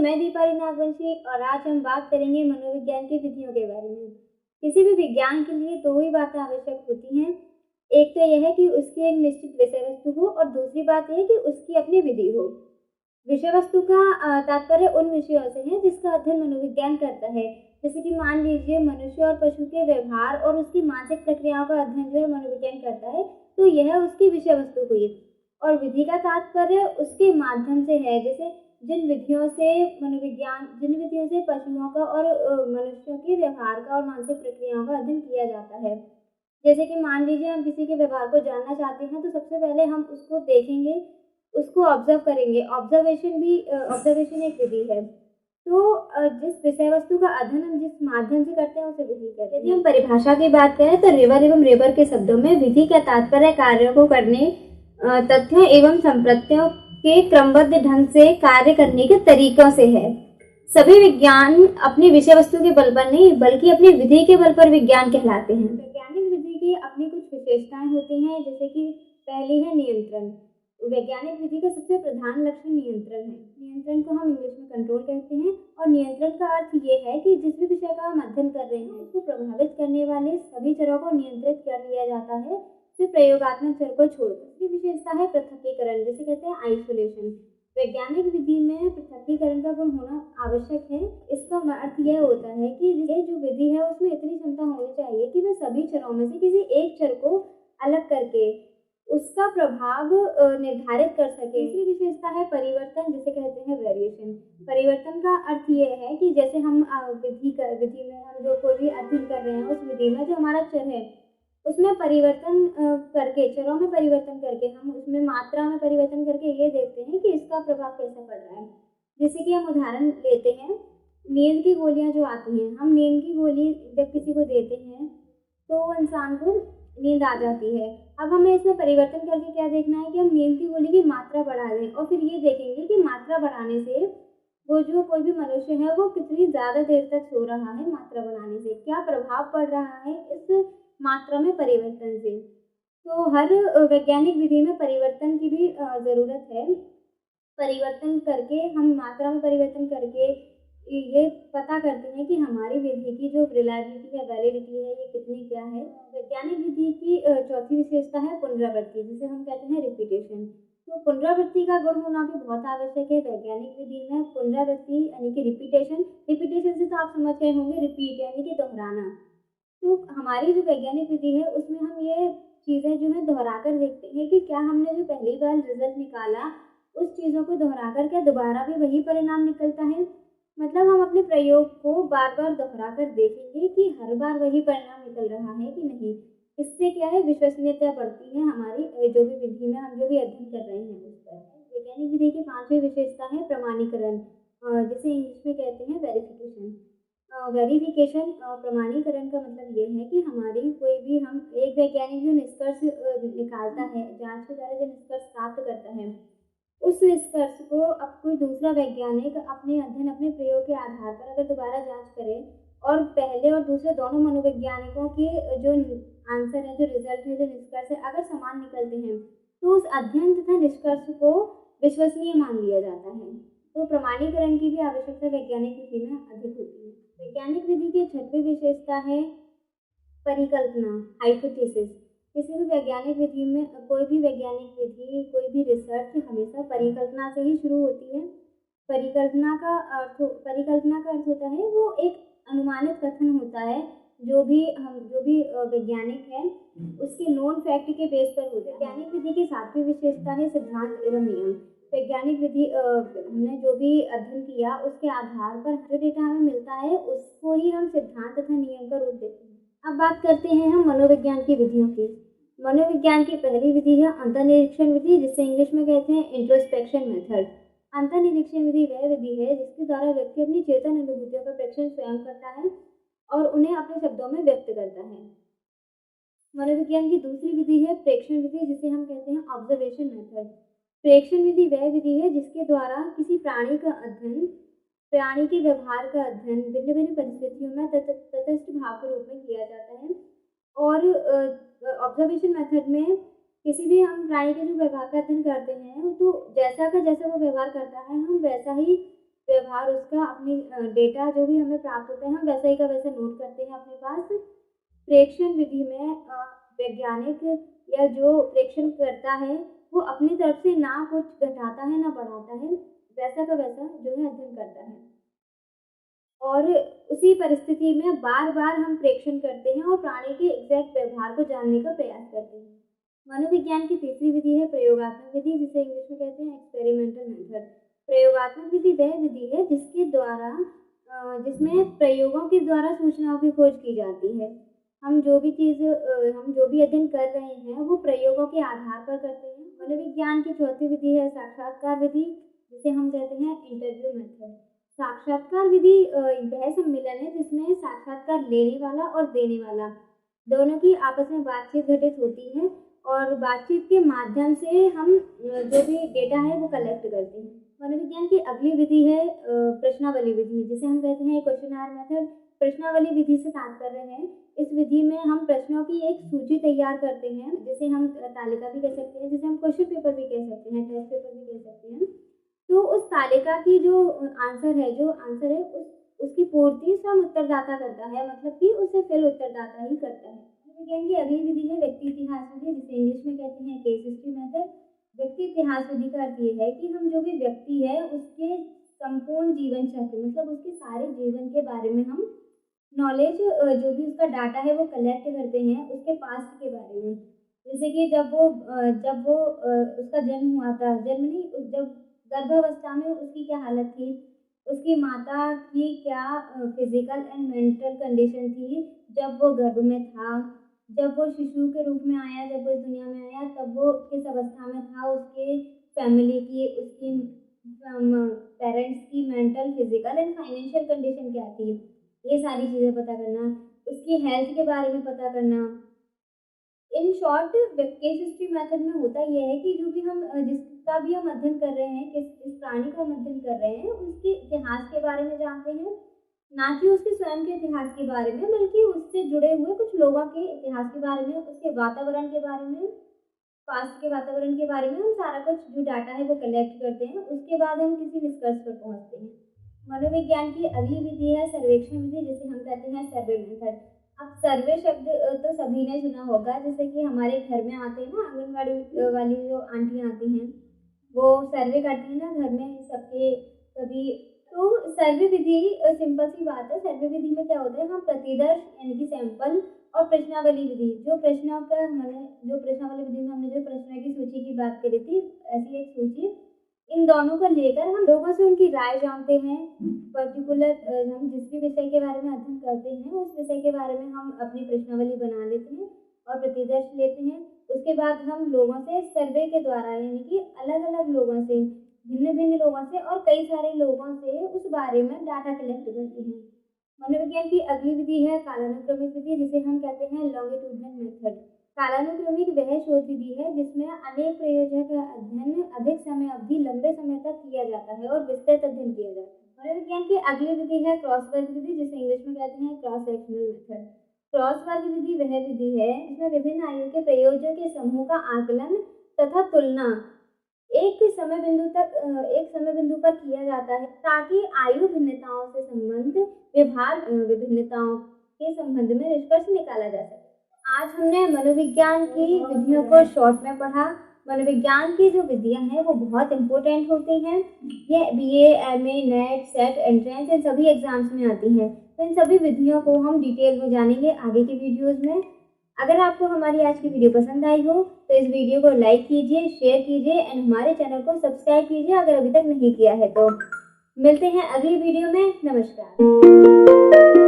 मैं दीपाली नागवंशी और आज हम बात करेंगे मनोविज्ञान की विधियों के बारे में। किसी भी विज्ञान के लिए दो ही बातें आवश्यक होती हैं। एक तो यह है कि उसकी एक निश्चित विषय वस्तु हो और दूसरी बात यह है कि उसकी अपनी विधि हो। विषय वस्तु का तात्पर्य उन विषयों से है जिसका अध्ययन मनोविज्ञान करता है। जैसे कि मान लीजिए मनुष्य और पशु के व्यवहार और उसकी मानसिक प्रक्रियाओं का अध्ययन जो है मनोविज्ञान करता है, तो यह उसकी विषय वस्तु हुई। और विधि का तात्पर्य उसके माध्यम से है, जैसे जिन विधियों से पशुओं का और मनुष्यों के व्यवहार का और मानसिक प्रक्रियाओं का अध्ययन किया जाता है। जैसे कि मान लीजिए हम किसी के व्यवहार को जानना चाहते हैं, तो सबसे पहले हम उसको देखेंगे, उसको ऑब्जर्व करेंगे। ऑब्जर्वेशन एक विधि है। तो जिस विषय वस्तु का अध्ययन हम जिस माध्यम से करते हैं उसे विधि कहते हैं। यदि हम परिभाषा की बात करें तो रेबर एवं रेबर के शब्दों में विधि का तात्पर्य कार्यों को करने, तथ्यों एवं संप्रत्यों के क्रमबद्ध ढंग से कार्य करने के तरीकों से है। सभी विज्ञान अपनी विषय वस्तु के बल पर नहीं बल्कि अपनी विधि के बल पर विज्ञान कहलाते हैं। वैज्ञानिक विधि की अपनी कुछ विशेषताएं होती हैं, जैसे कि पहली है नियंत्रण। वैज्ञानिक विधि का सबसे प्रधान लक्षण नियंत्रण है। नियंत्रण को हम इंग्लिश में कंट्रोल कहते हैं। और नियंत्रण का अर्थ ये है कि जिस भी विषय का हम अध्ययन कर रहे हैं उसको प्रभावित करने वाले सभी चरों को नियंत्रित कर लिया जाता है, सिर्फ प्रयोगात्मक चर को छोड़कर। दूसरी विशेषता है पृथक्कीकरण, जिसे कहते हैं आइसोलेशन। वैज्ञानिक विधि में पृथक्कीकरण का गुण होना आवश्यक है। इसका अर्थ यह होता है कि ये जो विधि है उसमें इतनी क्षमता होनी चाहिए कि वह सभी चरों में से किसी एक चर को अलग करके उसका प्रभाव निर्धारित कर सके। तीसरी विशेषता है परिवर्तन, जिसे कहते हैं वेरिएशन। परिवर्तन का अर्थ यह है कि जैसे हम विधि में हम जो कोई भी अध्ययन कर रहे हैं उस विधि में जो हमारा चर है उसमें परिवर्तन करके, चरों में परिवर्तन करके, हम उसमें मात्रा में परिवर्तन करके ये देखते हैं कि इसका प्रभाव कैसा पड़ रहा है। जैसे कि हम उदाहरण लेते हैं, नींद की गोलियां जो आती हैं, हम नींद की गोली जब किसी को देते हैं तो इंसान को नींद आ जाती है। अब हमें इसमें परिवर्तन करके क्या देखना है कि हम नींद की गोली की मात्रा बढ़ा दें और फिर ये देखेंगे कि मात्रा बढ़ाने से वो जो कोई भी मनुष्य है वो कितनी ज़्यादा देर तक सो रहा है। मात्रा बढ़ाने से क्या प्रभाव पड़ रहा है इस मात्रा में परिवर्तन से। तो हर वैज्ञानिक विधि में परिवर्तन की भी ज़रूरत है। परिवर्तन करके हम मात्रा में परिवर्तन करके ये पता करते हैं कि हमारी विधि की जो रिलायबिलिटी है, वैलिडिटी है, ये कितनी क्या है। वैज्ञानिक विधि की चौथी विशेषता है पुनरावृत्ति, जिसे हम कहते हैं रिपीटेशन। तो पुनरावृत्ति का गुण होना भी बहुत आवश्यक है वैज्ञानिक विधि में। पुनरावृत्ति यानी कि रिपीटेशन से तो आप समझ गए होंगे, रिपीट यानी कि दोहराना। तो हमारी जो वैज्ञानिक विधि है उसमें हम ये चीज़ें जो है दोहरा कर देखते हैं कि क्या हमने जो पहली बार रिजल्ट निकाला उस चीज़ों को दोहरा कर क्या दोबारा भी वही परिणाम निकलता है। मतलब हम अपने प्रयोग को बार बार दोहरा कर देखेंगे कि हर बार वही परिणाम निकल रहा है कि नहीं। इससे क्या है, विश्वसनीयता बढ़ती है हमारी जो भी विधि में हम जो भी अध्ययन कर रहे हैं उस पर। वैज्ञानिक विधि की पांचवी विशेषता है प्रमाणीकरण, जिसे इंग्लिश में कहते हैं वेरिफिकेशन। वेरिफिकेशन प्रमाणीकरण का मतलब ये है कि हमारी कोई भी हम एक वैज्ञानिक जो निष्कर्ष निकालता है, जांच के द्वारा जो निष्कर्ष प्राप्त करता है, उस निष्कर्ष को अब कोई दूसरा वैज्ञानिक अपने अध्ययन, अपने प्रयोग के आधार पर अगर दोबारा जांच करे और पहले और दूसरे दोनों मनोवैज्ञानिकों के जो आंसर है, जो रिजल्ट है, जो निष्कर्ष है, अगर समान निकलते हैं तो उस अध्ययन तथा निष्कर्ष को विश्वसनीय मान लिया जाता है। तो प्रमाणीकरण की भी आवश्यकता वैज्ञानिक विधि में अधिक होती है। वैज्ञानिक विधि की छठवीं विशेषता है परिकल्पना, हाइपोथेसिस। किसी भी वैज्ञानिक विधि में कोई भी वैज्ञानिक विधि, कोई भी रिसर्च हमेशा परिकल्पना से ही शुरू होती है। परिकल्पना का अर्थ होता है वो एक अनुमानित कथन होता है जो भी वैज्ञानिक है उसके नोन फैक्ट के बेस पर होता है। वैज्ञानिक विधि की सातवीं विशेषता है सिद्धांत एवं नियम। वैज्ञानिक विधि हमने जो भी अध्ययन किया उसके आधार पर जो डेटा हमें मिलता है उसको ही हम सिद्धांत तथा नियम का रूप देते हैं। अब बात करते हैं हम मनोविज्ञान की विधियों की। मनोविज्ञान की पहली विधि है अंतर्निरीक्षण विधि, जिसे इंग्लिश में कहते हैं इंट्रोस्पेक्शन मेथड। अंतर्निरीक्षण विधि वह विधि है जिसके द्वारा व्यक्ति अपनी चेतन अनुभूतियों का प्रेक्षण स्वयं करता है और उन्हें अपने शब्दों में व्यक्त करता है। मनोविज्ञान की दूसरी विधि है प्रेक्षण विधि, जिसे हम कहते हैं ऑब्जर्वेशन मेथड। प्रेक्षण विधि वह विधि है जिसके द्वारा किसी प्राणी का अध्ययन, प्राणी के व्यवहार का अध्ययन भिन्न भिन्न परिस्थितियों में तटस्थ भाव के रूप में किया जाता है। और ऑब्जर्वेशन मेथड में किसी भी हम प्राणी के जो व्यवहार का अध्ययन करते हैं तो जैसा वो व्यवहार करता है हम वैसा ही व्यवहार उसका, अपनी डेटा जो भी हमें प्राप्त होता है हम वैसा ही का वैसा नोट करते हैं अपने पास। प्रेक्षण विधि में वैज्ञानिक या जो प्रेक्षण करता है वो अपनी तरफ से ना कुछ घटाता है ना बढ़ाता है, वैसा का वैसा जो है अध्ययन करता है। और उसी परिस्थिति में बार-बार हम प्रेक्षण करते हैं और प्राणी के एग्जैक्ट व्यवहार को जानने का प्रयास करते हैं। मनोविज्ञान की तीसरी विधि है प्रयोगात्मक विधि, जिसे इंग्लिश में कहते हैं एक्सपेरिमेंटल मेथड। प्रयोगात्मक विधि वह विधि है जिसमें प्रयोगों के द्वारा सूचनाओं की खोज की जाती है। हम जो भी अध्ययन कर रहे हैं वो प्रयोगों के आधार पर करते हैं। मनोविज्ञान की चौथी विधि है साक्षात्कार विधि, जिसे हम कहते हैं इंटरव्यू मेथड। साक्षात्कार विधि वह सम्मेलन है जिसमें साक्षात्कार लेने वाला और देने वाला दोनों की आपस में बातचीत घटित होती है और बातचीत के माध्यम से हम जो भी डेटा है वो कलेक्ट करते हैं। मनोविज्ञान की अगली विधि है प्रश्नावली विधि, जिसे हम कहते हैं क्वेश्चनर मेथड। प्रश्नावली विधि से तात्पर्य है इस विधि में हम प्रश्नों की एक सूची तैयार करते हैं, जिसे हम तालिका भी कह सकते हैं, जिसे हम क्वेश्चन पेपर भी कह सकते हैं, टेस्ट पेपर भी कह सकते हैं। तो उस तालिका की जो आंसर है उसकी पूर्ति स्वयं उत्तरदाता करता है, मतलब कि उसे फिल उत्तरदाता ही करता है। मनोविज्ञान की अगली विधि है व्यक्ति इतिहास विधि, जिसे इंग्लिश में कहते हैं केस हिस्ट्री मेथड। व्यक्ति इतिहास विधि का अर्थ ये है कि हम जो भी व्यक्ति है उसके संपूर्ण जीवन चक्र, मतलब उसके सारे जीवन के बारे में हम नॉलेज, जो भी उसका डाटा है वो कलेक्ट करते हैं उसके पास्ट के बारे में। जैसे कि जब वो उसका जन्म हुआ था, जब गर्भावस्था में उसकी क्या हालत थी, उसकी माता की क्या फिजिकल एंड मेंटल कंडीशन थी जब वो गर्भ में था, जब वो शिशु के रूप में आया, जब वो इस दुनिया में आया तब वो किस अवस्था में था, उसके फैमिली की, उसकी पेरेंट्स की mental, physical and financial condition क्या थी, ये सारी चीज़ें पता करना, उसकी हेल्थ के बारे में पता करना। In short case history method में होता यह है कि जो भी हम जिसका भी हम अध्ययन कर रहे हैं, किस प्राणी का हम अध्ययन कर रहे हैं, उसके इतिहास के बारे में जानते हैं, ना कि उसके स्वयं के इतिहास के बारे में, बल्कि उससे जुड़े हुए कुछ लोगों के इतिहास के बारे में, उसके वातावरण के बारे में, पास्ट के वातावरण के बारे में हम सारा कुछ जो डाटा है वो कलेक्ट करते हैं। उसके बाद हम किसी निष्कर्ष पर पहुँचते हैं। मनोविज्ञान की अगली विधि है सर्वेक्षण विधि, जिसे हम कहते हैं सर्वे मेथड। अब सर्वे शब्द तो सभी ने सुना होगा, जैसे कि हमारे घर में आते हैं ना, आंगनबाड़ी वाली जो आंटी आती हैं वो सर्वे करती हैं ना घर में सबके कभी। तो सर्वे विधि सिंपल सी बात है। सर्वे विधि में क्या होता है, हम प्रतिदर्श यानी कि सैंपल और प्रश्नावली विधि, जो प्रश्नावली विधि में हमने जो प्रश्नों की सूची की बात करी थी, ऐसी एक सूची, इन दोनों को लेकर हम लोगों से उनकी राय जानते हैं। पर्टिकुलर हम जिस भी विषय के बारे में अध्ययन करते हैं उस विषय के बारे में हम अपनी प्रश्नावली बना लेते हैं और प्रतिदर्श लेते हैं। उसके बाद हम लोगों से सर्वे के द्वारा, यानी कि अलग अलग लोगों से, भिन्न भिन्न लोगों से और कई सारे लोगों से उस बारे में डाटा कलेक्ट करते हैं। मनोविज्ञान की अगली विधि है कालानुक्रमिक विधि, जिसे हम कहते हैं लॉन्गिट्यूडनल मेथड। कालानुक्रमिक वह शोध विधि है जिसमें अनेक प्रयोजनों का अध्ययन अधिक समय अवधि, लंबे समय तक किया जाता है और विस्तृत अध्ययन किया जाता है। मनोविज्ञान की अगली विधि है क्रॉस वर्ग विधि, जिसे इंग्लिश में कहते हैं क्रॉस सेक्शनल मेथड। क्रॉस वर्ग विधि वह विधि है जिसमें विभिन्न आयु के प्रयोजक के समूह का आकलन तथा तुलना एक समय बिंदु पर किया जाता है, ताकि आयु भिन्नताओं से संबंध व्यवहार विभिन्नताओं के संबंध में निष्कर्ष निकाला जा सके। आज हमने मनोविज्ञान की विधियों को शॉर्ट में पढ़ा। मनोविज्ञान की जो विधियां हैं वो बहुत इंपॉर्टेंट होती हैं। ये BA, MA, NET, SET, entrance, इन सभी एग्जाम्स में आती हैं। तो इन सभी विधियों को हम डिटेल में जानेंगे आगे की वीडियोज़ में। अगर आपको हमारी आज की वीडियो पसंद आई हो तो इस वीडियो को लाइक कीजिए, शेयर कीजिए एंड हमारे चैनल को सब्सक्राइब कीजिए अगर अभी तक नहीं किया है तो। मिलते हैं अगली वीडियो में। नमस्कार।